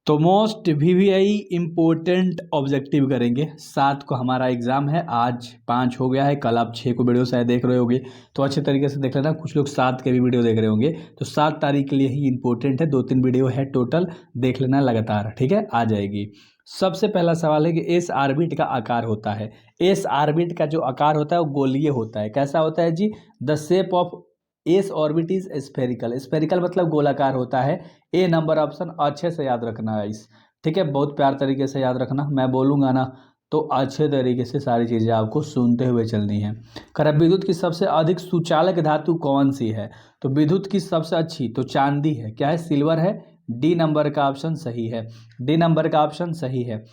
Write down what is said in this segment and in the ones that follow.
तो most VVI important objective करेंगे। 7 को हमारा एग्जाम है, आज 5 हो गया है, कल आप 6 को वीडियो शायद देख रहे होंगे, तो अच्छे तरीके से देख लेना। कुछ लोग 7 के भी वीडियो देख रहे होंगे, तो 7 तारीख के लिए ही इंपॉर्टेंट है। 2-3 वीडियो है टोटल, देख लेना लगातार, ठीक है, आ जाएगी। सबसे पहला सवाल है कि एस आर्बिट का आकार होता है। एस आर्बिट का जो आकार होता है वो गोलीय होता है। कैसा होता है जी? The shape of S orbit is spherical. Spherical मतलब गोलाकार होता है। ए नंबर ऑप्शन अच्छे से याद रखना है इस, ठीक है, बहुत प्यार तरीके से याद रखना। मैं बोलूँगा ना तो अच्छे तरीके से सारी चीज़ें आपको सुनते हुए चलनी है। खैर, विद्युत की सबसे अधिक सुचालक धातु कौन सी है? तो विद्युत की सबसे अच्छी तो चांदी है। क्या है? सिल्वर है। डी नंबर का ऑप्शन सही है। डी नंबर का ऑप्शन सही है।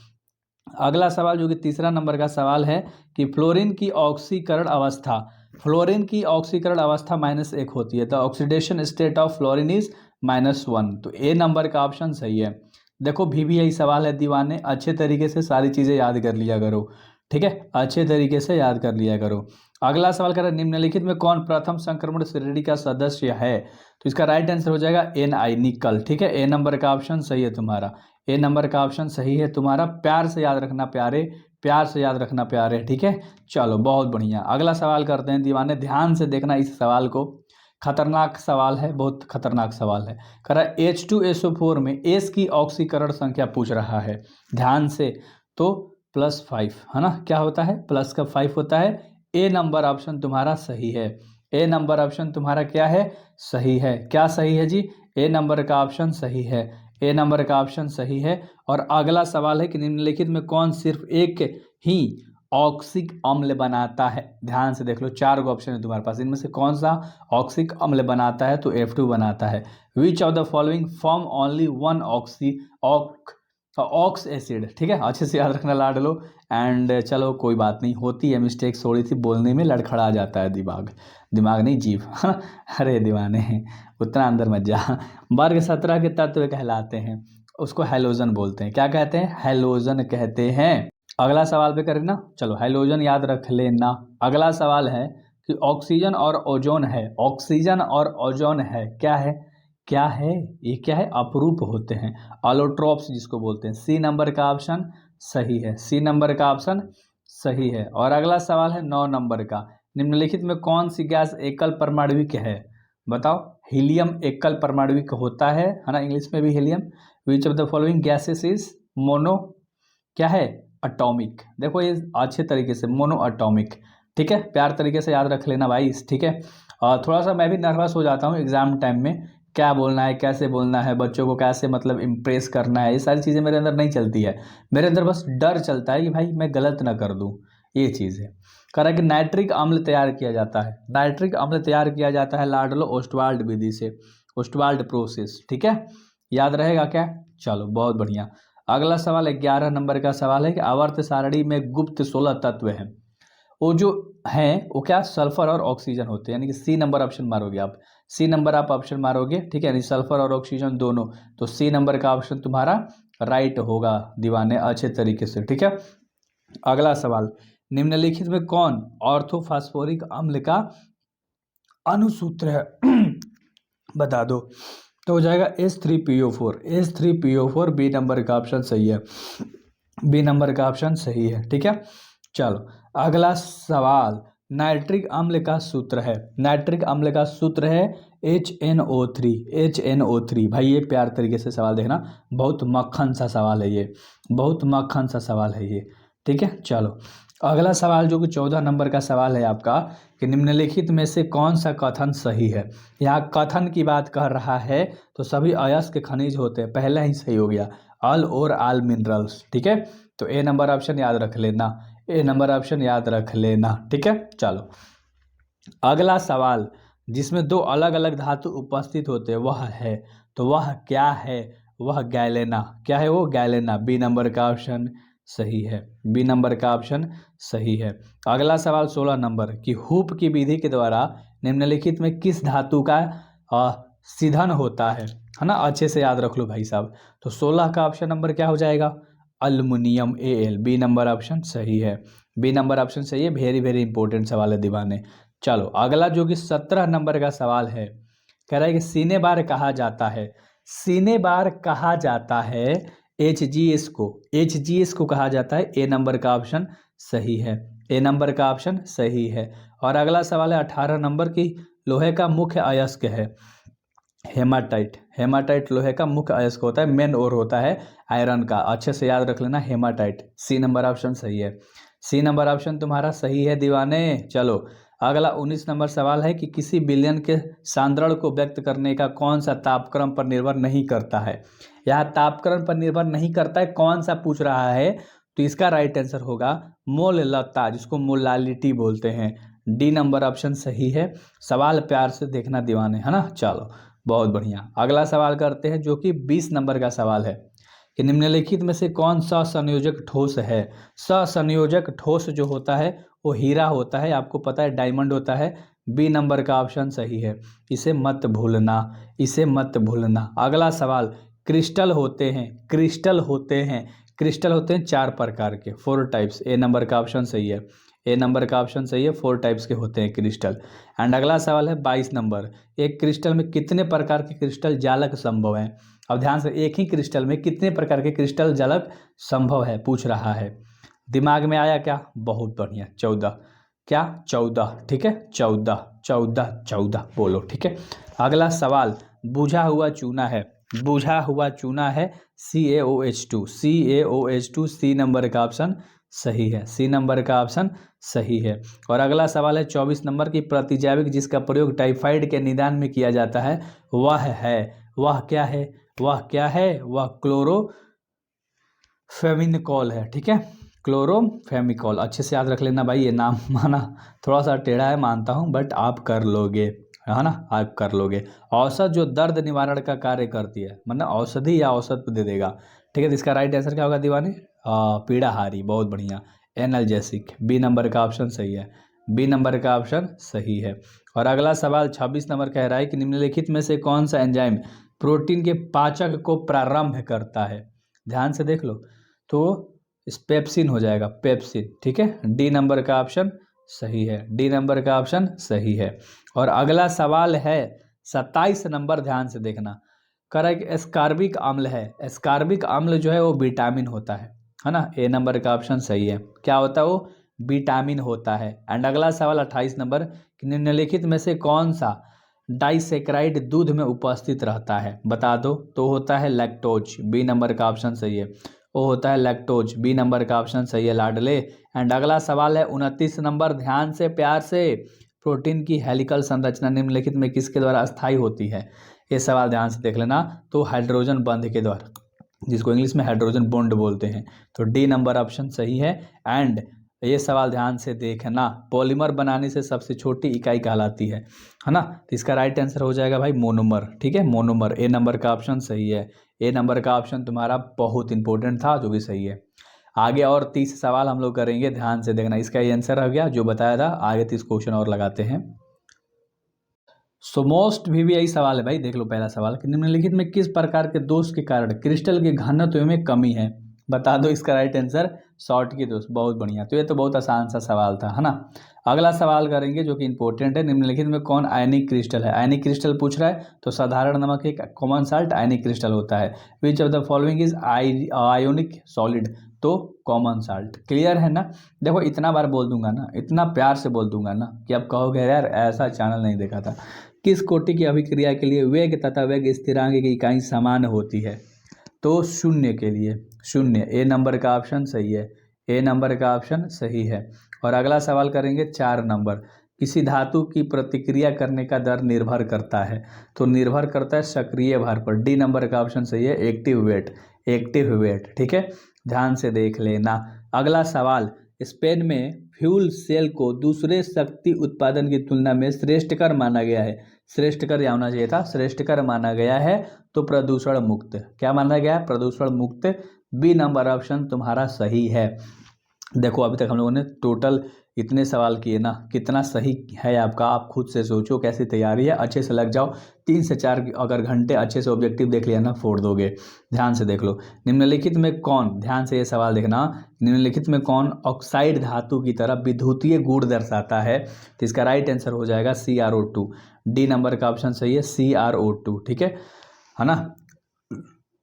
अगला सवाल जो कि तीसरा नंबर का सवाल है कि फ्लोरीन की ऑक्सीकरण अवस्था, फ्लोरीन की ऑक्सीकरण अवस्था -1 होती है। The oxidation state of fluorine is -1। तो ए नंबर का ऑप्शन सही है। देखो भी यही सवाल है दीवाने, अच्छे तरीके से सारी चीज़ें याद कर लिया करो, ठीक है, अच्छे तरीके से याद कर लिया करो। अगला सवाल कर रहा है निम्नलिखित में कौन प्रथम संक्रमण श्रेणी का सदस्य है? तो इसका राइट आंसर हो जाएगा Ni, निकल, ठीक है, ए नंबर का ऑप्शन सही है तुम्हारा। ए नंबर का ऑप्शन सही है तुम्हारा। प्यार से याद रखना प्यारे, प्यार से याद रखना प्यारे, ठीक है। चलो बहुत बढ़िया, अगला सवाल करते हैं दीवाने, ध्यान से देखना इस सवाल को। खतरनाक सवाल है, बहुत खतरनाक सवाल है। कह रहा है H2SO4 में एस की ऑक्सीकरण संख्या पूछ रहा है, ध्यान से। तो +5 है ना, क्या होता है? प्लस का 5 होता है। ए नंबर ऑप्शन तुम्हारा सही है। ए नंबर ऑप्शन तुम्हारा क्या है? सही है। क्या सही है जी? ए नंबर का ऑप्शन सही है। ए नंबर का ऑप्शन सही है। और अगला सवाल है कि निम्नलिखित में कौन सिर्फ एक ही ऑक्सिक अम्ल बनाता है? ध्यान से देख लो, 4 गो ऑप्शन है तुम्हारे पास, इनमें से कौन सा ऑक्सिक अम्ल बनाता है? तो F2 बनाता है। Which of the following form only one ox acid, ठीक है, अच्छे से याद रखना लाडलो। एंड चलो कोई बात नहीं, होती है मिस्टेक, थोड़ी सी बोलने में लड़खड़ा जाता है दिमाग, दिमाग नहीं जीभ, है ना। अरे दीवाने, उतना अंदर मत जा। वर्ग 17 के तत्व कहलाते हैं, उसको हैलोजन बोलते हैं। क्या कहते हैं? हैलोजन कहते हैं। अगला सवाल पे करें ना, चलो हैलोजन याद रख लेना। अगला सवाल है कि ऑक्सीजन और ओजोन है, ऑक्सीजन और ओजोन है, क्या है? क्या है ये? क्या है? अपरूप होते हैं, अलोट्रोप्स जिसको बोलते हैं। सी नंबर का ऑप्शन सही है। सी नंबर का ऑप्शन सही है। और अगला सवाल है 9 नंबर का, निम्नलिखित में कौन सी गैस एकल परमाणविक है? बताओ। हीलियम एकल परमाणविक होता है ना, इंग्लिश में भी helium. Which of the following gases is mono, क्या है? अटोमिक। देखो ये अच्छे तरीके से, मोनो अटोमिक, ठीक है, प्यार तरीके से याद रख लेना भाई, ठीक है। और थोड़ा सा मैं भी नर्वस हो जाता हूँ एग्जाम टाइम में, क्या बोलना है, कैसे बोलना है, बच्चों को कैसे मतलब इम्प्रेस करना है, ये सारी चीज़ें मेरे अंदर नहीं चलती है। मेरे अंदर बस डर चलता है कि भाई मैं गलत ना कर दूँ, ये चीज़ है। कह रहा है कि नाइट्रिक अम्ल तैयार किया जाता है, नाइट्रिक अम्ल तैयार किया जाता है लाडलो ओस्टवाल्ड विधि से, ओस्टवाल्ड प्रोसेस, ठीक है, याद रहेगा क्या? चलो बहुत बढ़िया। अगला सवाल 11 नंबर का सवाल है कि आवर्त सारणी में गुप्त 16 तत्व हैं, वो जो हैं वो क्या? सल्फर और ऑक्सीजन होते हैं, यानी कि सी नंबर ऑप्शन मारोगे आप, सी नंबर आप ऑप्शन मारोगे, ठीक है, यानी सल्फर और ऑक्सीजन दोनों। तो सी नंबर का ऑप्शन तुम्हारा राइट होगा दीवाने, अच्छे तरीके से, ठीक है। अगला सवाल, निम्नलिखित में कौन ऑर्थोफॉस्फोरिक अम्ल का अनुसूत्र है? बता दो। तो हो जाएगा H3PO4, H3PO4, बी नंबर का ऑप्शन सही है। बी नंबर का ऑप्शन सही है, ठीक है। चलो अगला सवाल, नाइट्रिक अम्ल का सूत्र है, नाइट्रिक अम्ल का सूत्र है HNO3, HNO3। भाई ये प्यार तरीके से सवाल देखना, बहुत मक्खन सा सवाल है ये, बहुत मक्खन सा सवाल है ये, ठीक है। चलो अगला सवाल जो कि 14 नंबर का सवाल है आपका, कि निम्नलिखित में से कौन सा कथन सही है? यहाँ कथन की बात कर रहा है, तो सभी अयस्क खनिज होते हैं, पहला ही सही हो गया, ऑल और ऑल मिनरल्स, ठीक है। तो ए नंबर ऑप्शन याद रख लेना, ए नंबर ऑप्शन याद रख लेना, ठीक है। चलो अगला सवाल, जिसमें 2 अलग अलग धातु उपस्थित होते हैं वह है, तो वह क्या है? वह गैलेना, क्या है वो? गैलेना। बी नंबर का ऑप्शन सही है, बी नंबर का ऑप्शन सही है। अगला सवाल 16 नंबर, कि हूप की विधि के द्वारा निम्नलिखित में किस धातु का सीधन होता है ना, अच्छे से याद रख लो भाई साहब। तो 16 का ऑप्शन नंबर क्या हो जाएगा? Aluminium, Al, B number option सही है, बी नंबर ऑप्शन सही है। वेरी वेरी इंपॉर्टेंट सवाल है दीवाने। चलो अगला जो कि 17 नंबर का सवाल है, कह रहा है कि सीने बार कहा जाता है, सीने बार कहा जाता है एच को कहा जाता है। ए नंबर का ऑप्शन सही है, ए नंबर का ऑप्शन सही है। और अगला सवाल है 18 नंबर की, लोहे का मुख्य अयस्क है हेमाटाइट। हेमाटाइट लोहे का मुख्य अयस्क होता है, मेन ओर होता है आयरन का, अच्छे से याद रख लेना हेमाटाइट। सी नंबर ऑप्शन सही है, सी नंबर ऑप्शन तुम्हारा सही है दीवाने। चलो अगला 19 नंबर सवाल है कि किसी विलयन के सांद्रण को व्यक्त करने का कौन सा तापक्रम पर निर्भर नहीं करता है। यहाँ तापक्रम पर निर्भर नहीं करता है, कौन सा पूछ रहा है, तो इसका राइट आंसर होगा मोललता, जिसको मोलालिटी बोलते हैं। डी नंबर ऑप्शन सही है। सवाल प्यार से देखना दीवाने, है ना। चलो बहुत बढ़िया, अगला सवाल करते हैं जो कि 20 नंबर का सवाल है कि निम्नलिखित में से कौन सा संयोजक ठोस है। संयोजक ठोस जो होता है वो हीरा होता है, आपको पता है डायमंड होता है। बी नंबर का ऑप्शन सही है, इसे मत भूलना, इसे मत भूलना। अगला सवाल, क्रिस्टल होते हैं, क्रिस्टल होते हैं, क्रिस्टल होते हैं 4 प्रकार के, 4 टाइप्स। ए नंबर का ऑप्शन सही है, ए नंबर का ऑप्शन सही है, 4 टाइप्स के होते हैं क्रिस्टल। एंड अगला सवाल है 22 नंबर, एक क्रिस्टल में कितने प्रकार के क्रिस्टल जालक संभव हैं। अब ध्यान से, एक ही क्रिस्टल में कितने प्रकार के क्रिस्टल जालक संभव है पूछ रहा है। दिमाग में आया क्या? बहुत बढ़िया, 14। क्या? 14, ठीक है, 14 14 14 बोलो, ठीक है। अगला सवाल, बुझा हुआ चूना है, बुझा हुआ चूना है CaOH2, CaOH2, सी नंबर का ऑप्शन सही है, सी नंबर का ऑप्शन सही है। और अगला सवाल है 24 नंबर की, प्रतिजैविक जिसका प्रयोग टाइफाइड के निदान में किया जाता है वह है, वह क्या है, वह क्या है, वह क्लोरोफेमिनिकॉल है, ठीक है, क्लोरोफेमिकॉल। अच्छे से याद रख लेना भाई, ये नाम माना थोड़ा सा टेढ़ा है मानता हूँ, बट आप कर लोगे, है ना, आप कर लोगे। औषध जो दर्द निवारण का कार्य करती है, मतलब औषधि या औषध दे देगा, ठीक है। तो इसका राइट आंसर क्या होगा दीवाने? पीड़ाहारी, बहुत बढ़िया, एनाल्जेसिक। बी नंबर का ऑप्शन सही है, बी नंबर का ऑप्शन सही है। और अगला सवाल 26 नंबर कह रहा है कि निम्नलिखित में से कौन सा एंजाइम प्रोटीन के पाचक को प्रारंभ करता है। ध्यान से देख लो, तो पेप्सिन हो जाएगा, पेप्सिन, ठीक है। डी नंबर का ऑप्शन सही है, डी नंबर का ऑप्शन सही है। और अगला सवाल है 27 नंबर, ध्यान से देखना, कह रहा है कि एस्कार्बिक अम्ल है, एस्कार्बिक अम्ल जो है वो विटामिन होता है ना। ए नंबर का ऑप्शन सही है, क्या होता है वो? विटामिन होता है। एंड अगला सवाल 28 नंबर, कि निम्नलिखित में से कौन सा डाइसेक्राइड दूध में उपस्थित रहता है, बता दो। तो होता है लैक्टोज, बी नंबर का ऑप्शन सही है, वो होता है लैक्टोज, बी नंबर का ऑप्शन सही है लाडले। एंड अगला सवाल है 29 नंबर, ध्यान से प्यार से, प्रोटीन की हेलिकल संरचना निम्नलिखित में किसके द्वारा अस्थायी होती है। ये सवाल ध्यान से देख लेना, तो हाइड्रोजन बंध के द्वारा, जिसको इंग्लिश में हाइड्रोजन बॉन्ड बोलते हैं। तो डी नंबर ऑप्शन सही है। एंड ये सवाल ध्यान से देखना, पॉलीमर बनाने से सबसे छोटी इकाई कहलाती है ना। तो इसका राइट आंसर हो जाएगा भाई मोनोमर, ठीक है, मोनोमर। ए नंबर का ऑप्शन सही है, ए नंबर का ऑप्शन तुम्हारा बहुत इंपॉर्टेंट था, जो भी सही है। आगे और 30 सवाल हम लोग करेंगे, ध्यान से देखना। इसका ये आंसर हो गया जो बताया था, आगे 30 क्वेश्चन और लगाते हैं। सो मोस्ट भी यही सवाल है भाई, देख लो पहला सवाल कि निम्नलिखित में किस प्रकार के दोष के कारण क्रिस्टल के घनत्व में कमी है, बता दो। इसका राइट आंसर शॉर्ट की दोष, बहुत बढ़िया। तो ये तो बहुत आसान सा सवाल था, है ना। अगला सवाल करेंगे जो कि इंपॉर्टेंट है, निम्नलिखित में कौन आयनिक क्रिस्टल है। आयनिक क्रिस्टल पूछ रहा है, तो साधारण नमक एक कॉमन साल्ट आयनिक क्रिस्टल होता है। Which of the following is ionic solid, तो कॉमन साल्ट। क्लियर है ना। देखो इतना बार बोल दूंगा ना, इतना प्यार से बोल दूंगा ना, कि आप कहोगे यार ऐसा चैनल नहीं देखा था। किस कोटि की अभिक्रिया के लिए वेग तथा वेग स्थिरांक की इकाई समान होती है, तो शून्य के लिए, शून्य। ए नंबर का ऑप्शन सही है, ए नंबर का ऑप्शन सही है। और अगला सवाल करेंगे 4 नंबर, किसी धातु की प्रतिक्रिया करने का दर निर्भर करता है, तो निर्भर करता है सक्रिय भार पर। डी नंबर का ऑप्शन सही है, एक्टिव वेट, एक्टिव वेट, ठीक है, ध्यान से देख लेना। अगला सवाल, स्पेन में फ्यूल सेल को दूसरे शक्ति उत्पादन की तुलना में श्रेष्ठकर माना गया है। श्रेष्ठकर या होना चाहिए था, श्रेष्ठकर माना गया है, तो प्रदूषण मुक्त। क्या माना गया है? प्रदूषण मुक्त। बी नंबर ऑप्शन तुम्हारा सही है। देखो अभी तक हम लोगों ने टोटल इतने सवाल किए ना, कितना सही है आपका, आप खुद से सोचो कैसी तैयारी है। अच्छे से लग जाओ, 3 से 4 अगर घंटे अच्छे से ऑब्जेक्टिव देख लिया ना, फोड़ दोगे। ध्यान से देख लो, निम्नलिखित में कौन, ध्यान से ये सवाल देखना, निम्नलिखित में कौन ऑक्साइड धातु की तरह विद्युतीय गुण दर्शाता है, तो इसका राइट आंसर हो जाएगा CrO2। डी नंबर का ऑप्शन सही है, CrO2, ठीक है ना।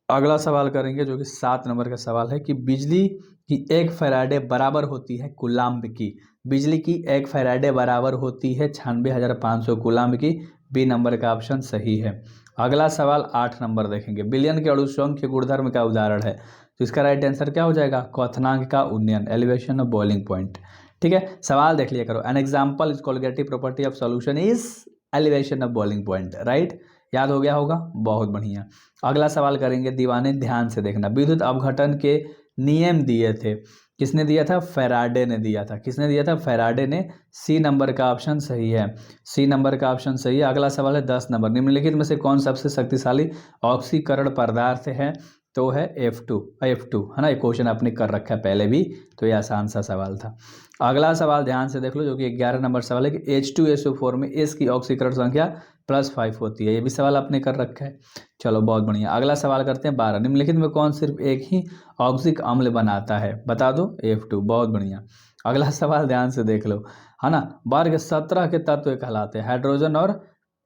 अगला सवाल करेंगे जो कि 7 नंबर का सवाल है कि बिजली की 1 फैराडे बराबर होती है कूलाम्ब की। बिजली की 1 फैराडे बराबर होती है 96,500 कूलाम्ब की। बी नंबर का ऑप्शन सही है। अगला सवाल 8 नंबर देखेंगे। विलियन के अणुसंघ के गुणधर्म का उदाहरण है, तो इसका राइट आंसर क्या हो जाएगा? क्वथनांक का उन्नयन, एलिवेशन ऑफ बॉइलिंग पॉइंट। ठीक है, सवाल देख लिया करो। An example is colligative property of solution is elevation of boiling point. Right, याद हो गया होगा, बहुत बढ़िया। अगला सवाल करेंगे, दीवाने ध्यान से देखना। विद्युत अपघटन के नियम दिए थे, किसने दिया था? फैराडे ने दिया था। किसने दिया था? फैराडे ने। सी नंबर का ऑप्शन सही है। सी नंबर का ऑप्शन सही है। अगला सवाल है 10 नंबर। निम्नलिखित में से कौन सबसे शक्तिशाली ऑक्सीकरण पदार्थ है? तो है F2 है ना। ये क्वेश्चन आपने कर रखा है पहले भी, तो ये आसान सा सवाल था। अगला सवाल ध्यान से देख लो, जो कि 11 नंबर सवाल है कि H2SO4 में S की ऑक्सीकरण संख्या +5 होती है। ये भी सवाल आपने कर रखा है। चलो बहुत बढ़िया। अगला सवाल करते हैं 12। निम्नलिखित में कौन सिर्फ एक ही ऑक्सिक अम्ल बनाता है? बता दो, F2। बहुत बढ़िया। अगला सवाल ध्यान से देख लो, है ना। वर्ग 17 के तत्व कहलाते हैं हाइड्रोजन और,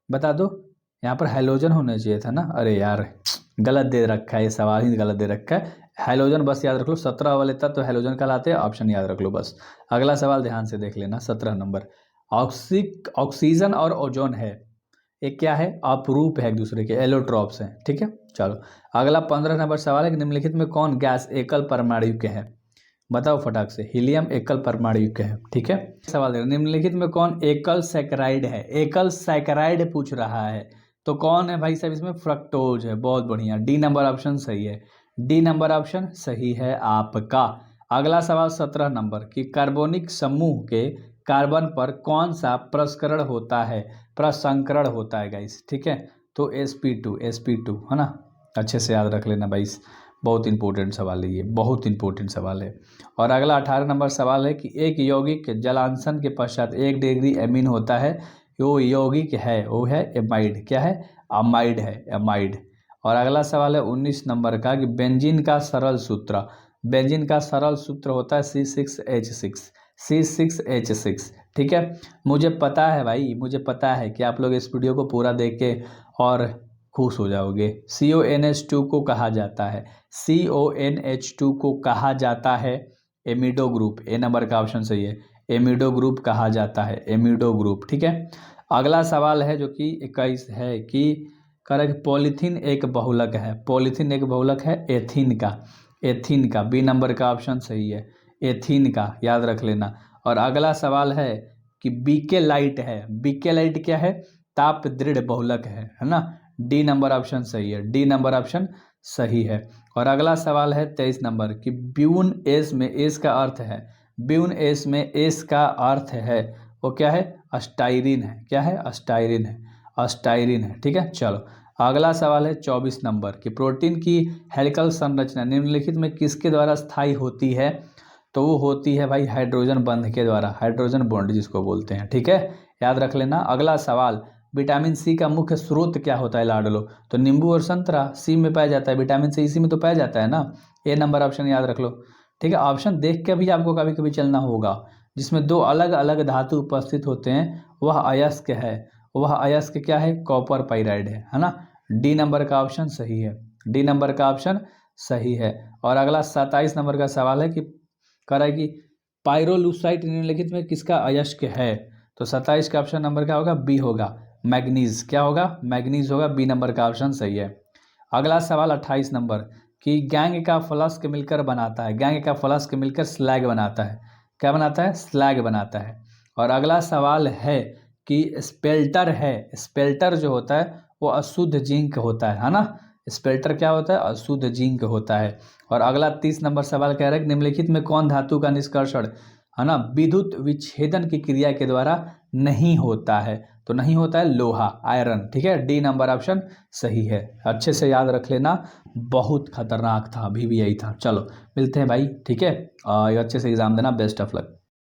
बता दो, यहाँ पर हैलोजन होना चाहिए था ना। अरे यार, गलत दे रखा है, ये सवाल ही गलत दे रखा है। हैलोजन बस याद रख लो, 17 वाले तत्व हैलोजन कहलाते हैं। ऑप्शन याद रख लो बस। अगला सवाल ध्यान से देख लेना, 17 नंबर। ऑक्सीजन और ओजोन है, एक क्या है? अपरूप है एक दूसरे के, एलोट्रॉप्स हैं। ठीक है, चलो अगला 15 नंबर सवाल है कि निम्नलिखित में कौन गैस एकल परमाणु है? बताओ फटाक से। हीलियम एकल परमाणु है। ठीक है, सवाल देखो, निम्नलिखित में कौन एकल सैकराइड है? एकल सैकराइड पूछ रहा है, तो कौन है भाई साहब? इसमें फ्रक्टोज है। बहुत बढ़िया, डी नंबर ऑप्शन सही है। डी नंबर ऑप्शन सही है आपका। अगला सवाल 17 नंबर कि कार्बोनिक समूह के कार्बन पर कौन सा प्रसंकरण होता है? प्रसंकरण होता है गाइस। ठीक है, तो sp2 है ना। अच्छे से याद रख लेना भाई, बहुत इंपॉर्टेंट सवाल है ये, बहुत इंपॉर्टेंट सवाल है। और अगला 18 नंबर सवाल है कि एक यौगिक जलांशन के पश्चात 1 डिग्री एमीन होता है, वो यौगिक है, वो है एमाइड। क्या है? अमाइड है, एमाइड। और अगला सवाल है 19 नंबर का कि बेंजीन का सरल सूत्र, बेंजीन का सरल सूत्र होता है C6H6। ठीक है, मुझे पता है भाई, मुझे पता है कि आप लोग इस वीडियो को पूरा देख के और खुश हो जाओगे। CONH2 को कहा जाता है, CONH2 को कहा जाता है एमिडो ग्रुप। ए नंबर का ऑप्शन सही है, एमिडो ग्रुप कहा जाता है, एमिडो ग्रुप। ठीक है, अगला सवाल है जो कि 21 है कि पॉलीथीन एक बहुलक है, पॉलीथीन एक बहुलक है एथीन का, एथीन का। बी नंबर का ऑप्शन सही है, एथीन का, याद रख लेना। और अगला सवाल है कि बीकेलाइट है, बीकेलाइट क्या है? ताप दृढ़ बहुलक है ना। डी नंबर ऑप्शन सही है, डी नंबर ऑप्शन सही है। और अगला सवाल है 23 नंबर कि ब्यून एस में एस का अर्थ है, ब्यून एस में एस का अर्थ है वो क्या है? अस्टाइरिन है। क्या है? अस्टाइरिन है, अस्टाइरिन है। ठीक है, चलो अगला सवाल है 24 नंबर कि प्रोटीन की हेलिकल संरचना निम्नलिखित में किसके द्वारा स्थायी होती है? तो वो होती है भाई हाइड्रोजन बंध के द्वारा, हाइड्रोजन बॉन्ड जिसको बोलते हैं। ठीक है, याद रख लेना। अगला सवाल, विटामिन सी का मुख्य स्रोत क्या होता है लाडलो? तो नींबू और संतरा सी में पाया जाता है, विटामिन सी इसी में तो पाया जाता है ना। ए नंबर ऑप्शन याद रख लो। ठीक है, ऑप्शन देख के भी आपको कभी कभी चलना होगा। जिसमें 2 अलग अलग धातु उपस्थित होते हैं वह अयस्क है, वह अयस्क क्या है? कॉपर पाइराइड है ना। डी नंबर का ऑप्शन सही है, डी नंबर का ऑप्शन सही है। और अगला 27 नंबर का सवाल है कि कह रहा है कि पाइरोलूसाइट निम्नलिखित में किसका अयस्क है? तो 27 का ऑप्शन नंबर क्या होगा? बी होगा, मैग्नीज। क्या होगा? मैग्नीज होगा, बी नंबर का ऑप्शन सही है। अगला सवाल 28 नंबर कि गैंग का फ्लास्क मिलकर बनाता है, गैंग का फ्लास्क मिलकर स्लैग बनाता है। क्या बनाता है? स्लैग बनाता है। और अगला सवाल है कि स्पेल्टर है, स्पेल्टर जो होता है वो अशुद्ध जिंक होता है ना। स्पेल्टर क्या होता है? अशुद्ध जिंक होता है। और अगला 30 नंबर सवाल कह रहा है कि निम्नलिखित में कौन धातु का निष्कर्षण है ना विद्युत विच्छेदन की क्रिया के द्वारा नहीं होता है? तो नहीं होता है लोहा, आयरन। ठीक है, डी नंबर ऑप्शन सही है। अच्छे से याद रख लेना, बहुत खतरनाक था, अभी भी यही था। चलो मिलते हैं भाई, ठीक है, अच्छे से एग्जाम देना, बेस्ट ऑफ लक।